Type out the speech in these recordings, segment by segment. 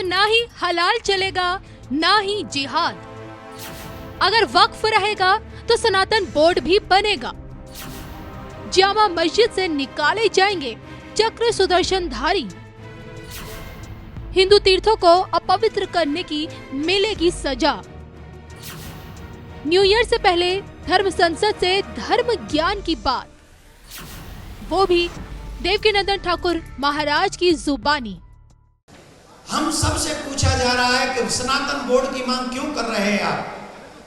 ना ही हलाल चलेगा ना ही जिहाद। अगर वक्फ रहेगा तो सनातन बोर्ड भी बनेगा। जामा मस्जिद से निकाले जाएंगे चक्र सुदर्शनधारी। हिंदू तीर्थों को अपवित्र करने की मिलेगी सजा। न्यू ईयर से पहले धर्म संसद से धर्म ज्ञान की बात, वो भी देवकीनंदन ठाकुर महाराज की जुबानी। हम सबसे पूछा जा रहा है कि सनातन बोर्ड की मांग क्यों कर रहे हैं आप,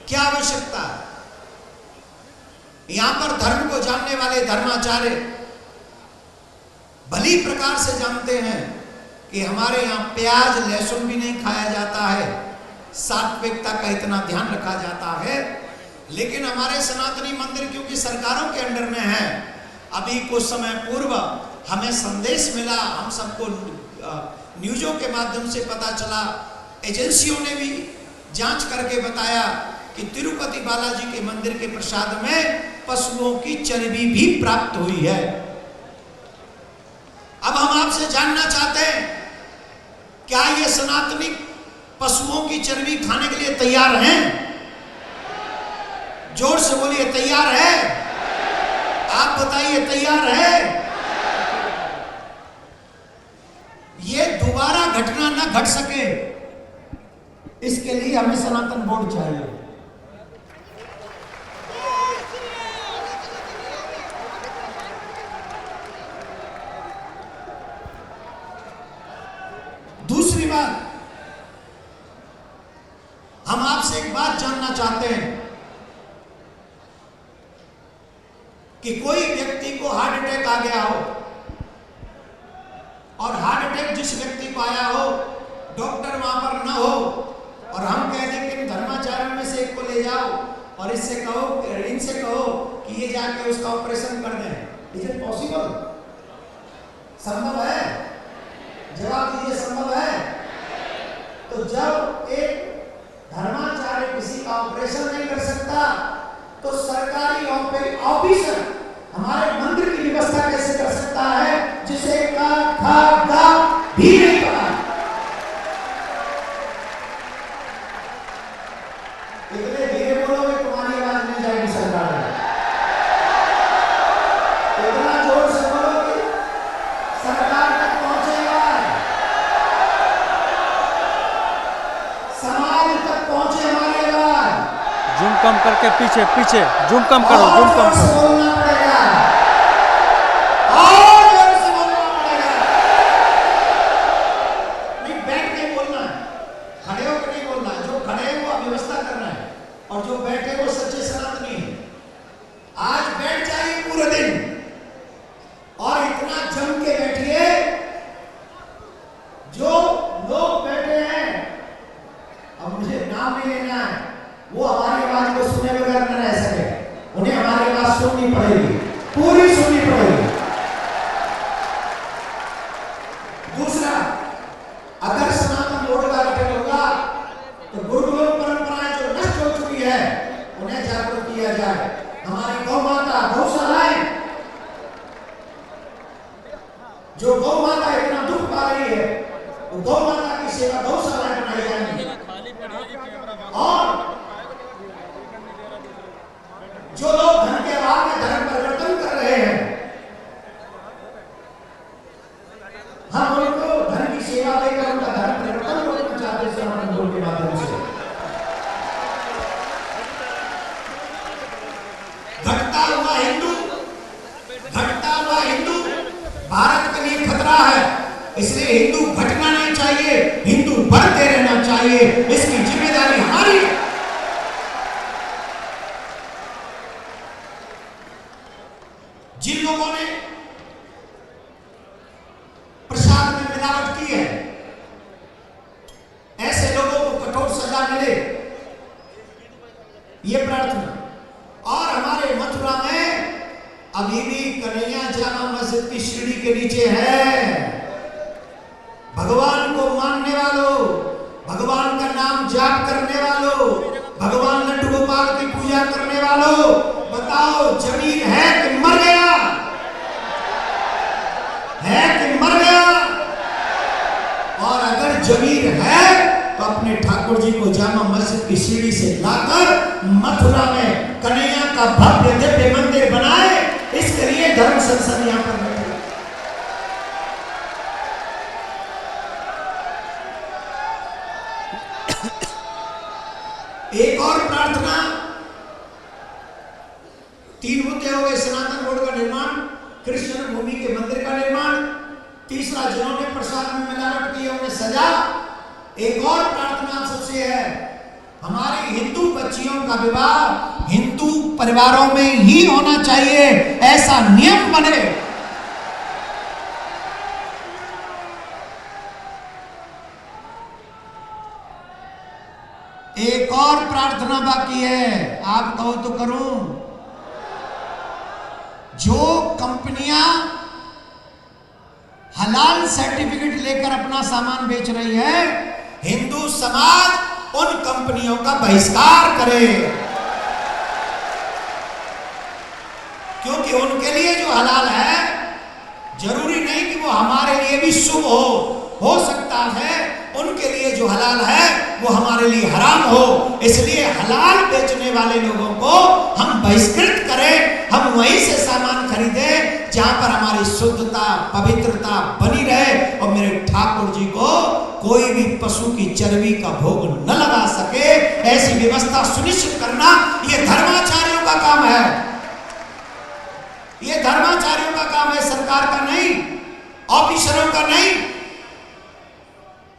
क्या आवश्यकता है? यहां पर धर्म को जानने वाले धर्माचार्य भली प्रकार से जानते हैं कि हमारे यहाँ प्याज लहसुन भी नहीं खाया जाता है, सात्विकता का इतना ध्यान रखा जाता है। लेकिन हमारे सनातनी मंदिर क्योंकि सरकारों के अंडर में है, अभी कुछ समय पूर्व हमें संदेश मिला, हम सबको न्यूज़ों के माध्यम से पता चला, एजेंसियों ने भी जांच करके बताया कि तिरुपति बालाजी के मंदिर के प्रसाद में पशुओं की चर्बी भी प्राप्त हुई है। अब हम आपसे जानना चाहते हैं, क्या ये सनातनी पशुओं की चर्बी खाने के लिए तैयार हैं? जोर से बोलिए, तैयार है? आप बताइए, तैयार है? ये दोबारा घटना ना घट सके, इसके लिए हमें सनातन बोर्ड चाहिए। दूसरी बात, हम आपसे एक बात जानना चाहते हैं कि कोई व्यक्ति को हार्ट अटैक आ गया हो और हार्ट अटैक जिस व्यक्ति को आया हो, डॉक्टर वहां पर ना हो और हम कह दें कि धर्माचार्यों में से एक को ले जाओ और इनसे कहो कि ये जाके उसका ऑपरेशन कर दें। Is it possible? संभव है? जवाब दीजिए, संभव है? तो जब एक धर्माचार्य किसी का ऑपरेशन नहीं कर सकता तो सरकारी ऑफिसर हमारे मंदिर की व्यवस्था कैसे कर सकता है, जिसे का भी नहीं पता? इतने धीरे बोलोगे तुम्हारी आवाज नहीं जाएगी सरकार में, इतना जोर से बोलोगे सरकार तक पहुंचेगा, समाज तक पहुंचे हमारी आवाज। जूम कम करके पीछे पीछे जूम कम करो, जूम कम करो। बोलना पड़ेगा और जोर से बोलना पड़ेगा। नहीं, बैठ के बोलना है, खड़े होकर नहीं बोलना है। जो खड़े हैं वो व्यवस्था कर रहे हैं और जो बैठे वो सच्चे सनातनी हैं। आज बैठ जाइए पूरे दिन और इतना जम के बैठिए, जो लोग बैठे हैं, अब मुझे नाम नहीं लेना है, वो हमारी आवाज को सुने बगैर न रह सके, उन्हें हमारी आवाज सुननी पड़ेगी, पूरी सुननी पड़ेगी। दूसरा, अगर सनातन बोर्ड का गठन होगा तो गुरुकुल परंपराएं जो नष्ट हो चुकी है उन्हें जागरूक किया जाए। हमारी गौ माता, गौशालाएं, जो गौ माता इतना दुख पा रही है, वो गौ माता की सेवा गौशालाएं बनाई जाएंगी। और जो लोग धन के अभाव में धर्म परिवर्तन कर रहे हैं, हम उनको धन की सेवा देकर उनका धर्म परिवर्तन रोकना चाहते हैं सनातन बोर्ड के माध्यम से। घटता हुआ हिंदू भारत के लिए खतरा है, इसलिए हिंदू घटना नहीं चाहिए, हिंदू बढ़ते रहना चाहिए। इसकी जिम्मेदारी हमारी है। जिन लोगों ने प्रसाद में मिलावट की है, ऐसे लोगों को कठोर सजा मिले, ये प्रार्थना। और हमारे मथुरा में अभी भी कन्हैया जामा मस्जिद की सीढ़ी के नीचे है। भगवान को मानने वालों, भगवान का नाम जाप करने वालों, भगवान लड्डू गोपाल की पूजा करने वालों, बताओ जमीन है कि मर गया? है कि मर गया? और अगर जमीर है तो अपने ठाकुर जी को जामा मस्जिद की सीढ़ी से लाकर मथुरा में कन्हैया का भव्य दिव्य मंदिर बनाए। इसके लिए धर्म संसद यहाँ पर बैठे। एक और प्रार्थना, 3 मुद्दे हो गए, सनातन बोर्ड का निर्माण, कृष्ण भूमि के मंदिर का निर्माण, तीसरा जिन्होंने प्रसाद में मिलावट की है उन्हें सजा। एक और प्रार्थना सबसे है, हमारी हिंदू बच्चियों का विवाह हिंदू परिवारों में ही होना चाहिए, ऐसा नियम बने। एक और प्रार्थना बाकी है, आप कहो तो करूं। जो कंपनियां हलाल सर्टिफिकेट लेकर अपना सामान बेच रही है, हिंदू समाज उन कंपनियों का बहिष्कार करे, क्योंकि उनके लिए जो हलाल है जरूरी नहीं कि वो हमारे लिए भी शुभ हो सकता है उनके लिए जो हलाल है वो हमारे लिए हराम हो। इसलिए हलाल बेचने वाले लोगों को हम बहिष्कृत करें, हम वहीं से सामान खरीदें जहां पर हमारी शुद्धता पवित्रता बनी रहे और मेरे ठाकुर जी को कोई भी पशु की चर्बी का भोग न लगा सके, ऐसी व्यवस्था सुनिश्चित करना ये धर्माचार्यों का काम है। ये धर्माचार्यों का काम है, सरकार का नहीं, ऑफिसरों का नहीं।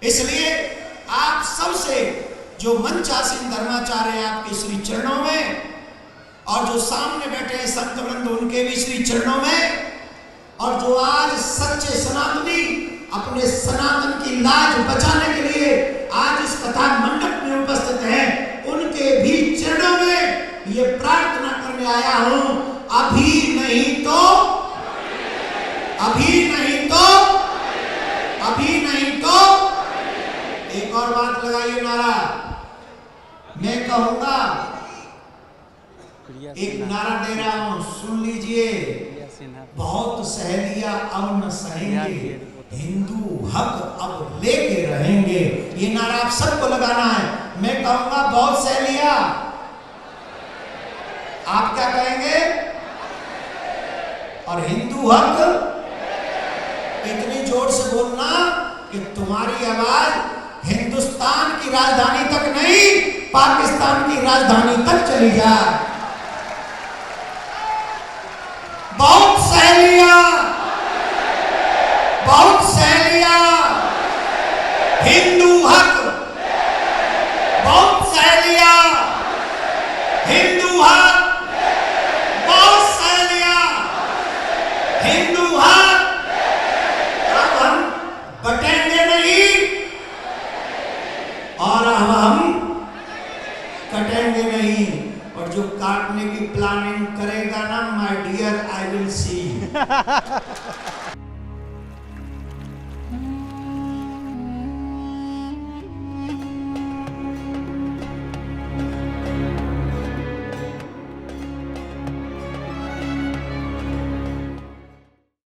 इसलिए आप सबसे जो मंचासीन धर्माचार्य है आपके श्री चरणों में, और जो सामने बैठे हैं संत वृंद उनके भी श्री चरणों में, और जो आज सच्चे सनातनी अपने सनातन की लाज बचाने के लिए आज इस कथा मंडप में उपस्थित हैं, उनके भी चरणों में ये प्रार्थना करने आया हूं, अभी नहीं तो अभी नहीं तो अभी नहीं तो। एक और बात लगाइए नारा, मैं कहूंगा एक नारा दे रहा हूं, सुन लीजिए। बहुत सहेलियां अब न सहेंगे, हिंदू हक अब लेके रहेंगे। ये नारा आप सबको लगाना है। मैं कहूंगा बहुत सहेलियां, आप क्या कहेंगे? और हिंदू हक इतनी जोर से बोलना कि तुम्हारी आवाज हिंदुस्तान की राजधानी तक नहीं, पाकिस्तान की राजधानी तक चली जाए। बहुत सहेलियां, बहुत सहेलियां, हिंदू हक, बहुत सहेलियां, हिंदू हक, बहुत सहेलियां, हिंदू हक। अब हम बटेंगे नहीं और अब हम कटेंगे नहीं, और जो काटने की प्लानिंग करेगा ना, my dear, I will C.